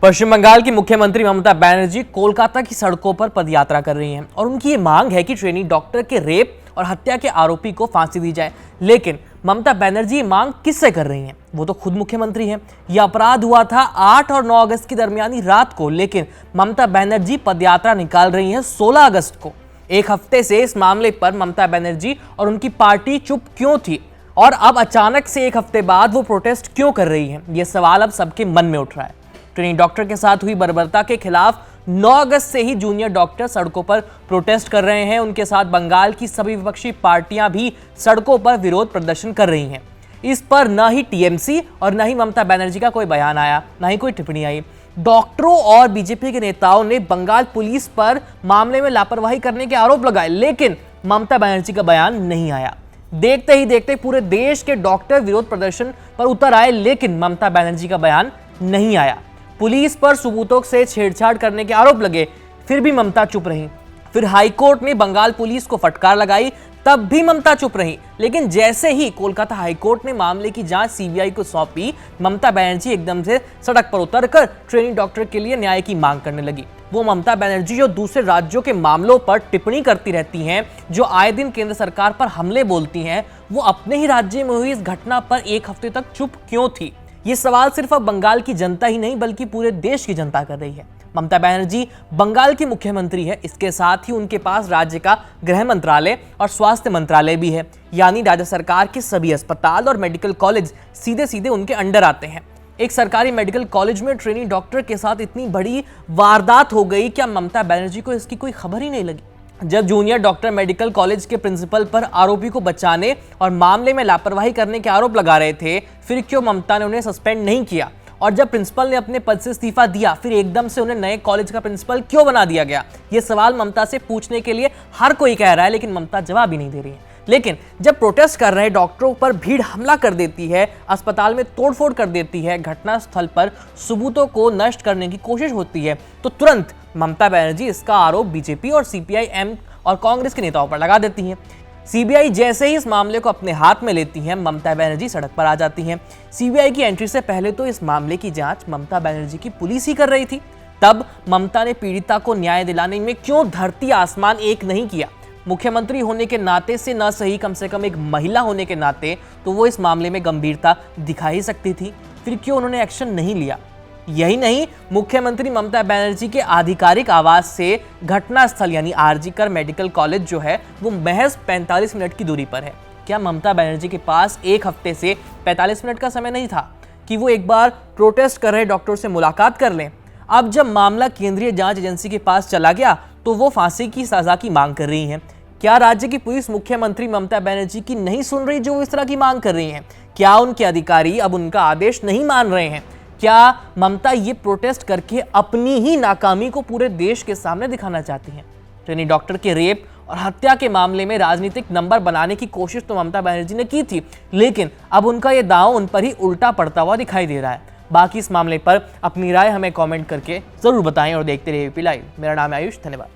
पश्चिम बंगाल की मुख्यमंत्री ममता बनर्जी कोलकाता की सड़कों पर पदयात्रा कर रही हैं और उनकी ये मांग है कि ट्रेनी डॉक्टर के रेप और हत्या के आरोपी को फांसी दी जाए। लेकिन ममता बनर्जी ये मांग किससे कर रही हैं? वो तो खुद मुख्यमंत्री हैं। यह अपराध हुआ था 8 और 9 अगस्त की दरमियानी रात को, लेकिन ममता बनर्जी पदयात्रा निकाल रही हैं 16 अगस्त को। एक हफ्ते से इस मामले पर ममता बनर्जी और उनकी पार्टी चुप क्यों थी और अब अचानक से एक हफ्ते बाद वो प्रोटेस्ट क्यों कर रही है? ये सवाल अब सबके मन में उठ रहा है। ट्रेनी डॉक्टर के साथ हुई बर्बरता के खिलाफ 9 अगस्त से ही जूनियर डॉक्टर सड़कों पर प्रोटेस्ट कर रहे हैं। उनके साथ बंगाल की सभी विपक्षी पार्टियां भी सड़कों पर विरोध प्रदर्शन कर रही हैं। इस पर न ही टीएमसी और न ही ममता बनर्जी का कोई बयान आया, न ही कोई टिप्पणी आई। डॉक्टरों और बीजेपी के नेताओं ने बंगाल पुलिस पर मामले में लापरवाही करने के आरोप लगाए, लेकिन ममता बनर्जी का बयान नहीं आया। देखते ही देखते पूरे देश के डॉक्टर विरोध प्रदर्शन पर उतर आए, लेकिन ममता बनर्जी का बयान नहीं आया। पुलिस पर सबूतों से छेड़छाड़ करने के आरोप लगे, फिर भी ममता चुप रही। फिर हाईकोर्ट ने बंगाल पुलिस को फटकार लगाई, तब भी ममता चुप रही। लेकिन जैसे ही कोलकाता हाईकोर्ट ने मामले की जांच सीबीआई को सौंपी, ममता बनर्जी एकदम से सड़क पर उतरकर ट्रेनी डॉक्टर के लिए न्याय की मांग करने लगी। वो ममता बनर्जी जो दूसरे राज्यों के मामलों पर टिप्पणी करती रहती हैं, जो आए दिन केंद्र सरकार पर हमले बोलती हैं, वो अपने ही राज्य में हुई इस घटना पर एक हफ्ते तक चुप क्यों थी? ये सवाल सिर्फ अब बंगाल की जनता ही नहीं बल्कि पूरे देश की जनता कर रही है। ममता बनर्जी बंगाल की मुख्यमंत्री है, इसके साथ ही उनके पास राज्य का गृह मंत्रालय और स्वास्थ्य मंत्रालय भी है, यानी राज्य सरकार के सभी अस्पताल और मेडिकल कॉलेज सीधे सीधे उनके अंडर आते हैं। एक सरकारी मेडिकल कॉलेज में ट्रेनी डॉक्टर के साथ इतनी बड़ी वारदात हो गई, क्या ममता बनर्जी को इसकी कोई खबर ही नहीं लगी? जब जूनियर डॉक्टर मेडिकल कॉलेज के प्रिंसिपल पर आरोपी को बचाने और मामले में लापरवाही करने के आरोप लगा रहे थे, फिर क्यों ममता ने उन्हें सस्पेंड नहीं किया? और जब प्रिंसिपल ने अपने पद से इस्तीफा दिया, फिर एकदम से उन्हें नए कॉलेज का प्रिंसिपल क्यों बना दिया गया? ये सवाल ममता से पूछने के लिए हर कोई कह रहा है, लेकिन ममता जवाब ही नहीं दे रही है। लेकिन जब प्रोटेस्ट कर रहे डॉक्टरों पर भीड़ हमला कर देती है, अस्पताल में तोड़फोड़ कर देती है, घटनास्थल पर सबूतों को नष्ट करने की कोशिश होती है, तो तुरंत ममता बनर्जी इसका आरोप बीजेपी और सीपीआई-एम और कांग्रेस के नेताओं पर लगा देती हैं। सीबीआई जैसे ही इस मामले को अपने हाथ में लेती है, ममता बनर्जी सड़क पर आ जाती हैं। सीबीआई की एंट्री से पहले तो इस मामले की जांच ममता बनर्जी की पुलिस ही कर रही थी। तब ममता ने पीड़िता को न्याय दिलाने में क्यों धरती आसमान एक नहीं किया? मुख्यमंत्री होने के नाते से न सही, कम से कम एक महिला होने के नाते तो वो इस मामले में गंभीरता दिखा ही सकती थी। फिर क्यों उन्होंने एक्शन नहीं लिया? यही नहीं, मुख्यमंत्री ममता बनर्जी के आधिकारिक आवास से घटनास्थल यानी आरजीकर मेडिकल कॉलेज जो है वो महज 45 मिनट की दूरी पर है। क्या ममता बनर्जी के पास एक हफ्ते से 45 मिनट का समय नहीं था कि वो एक बार प्रोटेस्ट कर रहे डॉक्टर से मुलाकात कर लें? अब जब मामला केंद्रीय जांच एजेंसी के पास चला गया तो वो फांसी की सजा की मांग कर रही हैं। क्या राज्य की पुलिस मुख्यमंत्री ममता बनर्जी की नहीं सुन रही जो इस तरह की मांग कर रही हैं? क्या उनके अधिकारी अब उनका आदेश नहीं मान रहे हैं? क्या ममता ये प्रोटेस्ट करके अपनी ही नाकामी को पूरे देश के सामने दिखाना चाहती हैं? ट्रेनी डॉक्टर के रेप और हत्या के मामले में राजनीतिक नंबर बनाने की कोशिश तो ममता बनर्जी ने की थी, लेकिन अब उनका ये दांव उन पर ही उल्टा पड़ता हुआ दिखाई दे रहा है। बाकी इस मामले पर अपनी राय हमें कमेंट करके जरूर बताएं और देखते रहिए एबीपी लाइव। मेरा नाम है आयुष, धन्यवाद।